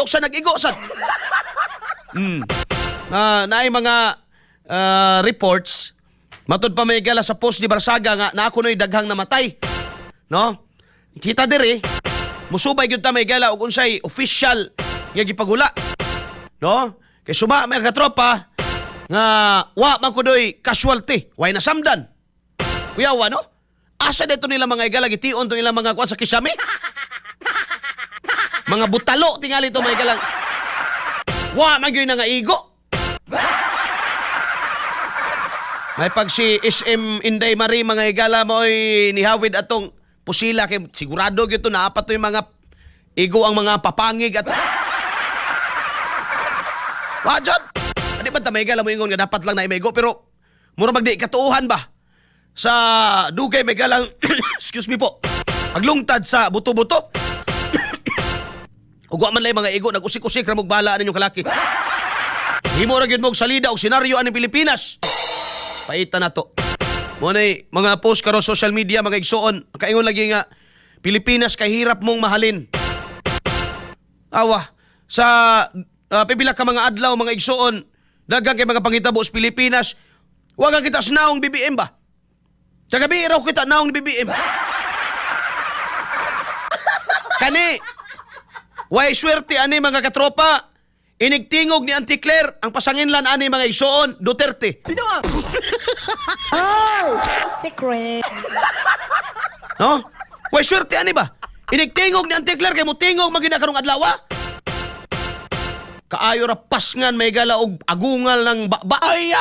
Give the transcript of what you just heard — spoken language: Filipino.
sa nag-igo sad. Naay mga reports matud pa may gala sa post ni Barsaga nga na ako no'y daghang namatay. No? Kita diri, musubay gyud ta may gala og unsay official nga gipagula. No? Kay suma may katropa nga wa man kunoy casualty, way nasamdan. Kuyawa no? Asa dito nila mga igala gitiun to nila mga kuan sa kisame? Mga butalo tingali to mga igalang. Wa man gyud nga igo. May pag si SM Inday Marie mga igala mo'y nihawid atong pusila kay sigurado gyud to naapat to yung mga igo ang mga papangig at Wajan. Di ba ta may igala mo ingon nga dapat lang na igo pero mura magdi katuuhan ba sa dugay may galang excuse me po paglungtad sa buto-buto. Ug wa man lay mga igo nag-usik-usik ra mog bala ninyong kalaki. Himo ra gyud mog salida og senaryo aning Pilipinas. Paita na to. Muna'y mga post karo social media, mga igsoon. Kaingon lagi nga, Pilipinas kay hirap mong mahalin. Awa, sa pipila ka mga adlaw, mga igsoon, dagang kay mga pangitabo sa Pilipinas, wag kita sa naong BBM ba? Sa gabi, iraw kita naong BBM. Kani, way swerte ani mga katropa, inigtingog ni Auntie Claire ang pasanginlan ani mga igsoon, Duterte. Oh, secret. No? Way swerte ani ba? Inigtingog ni Auntie Claire kay mo tingog magina karong adlaw. Kaayo ra pasngan may gala og agungal ng baba. Ay!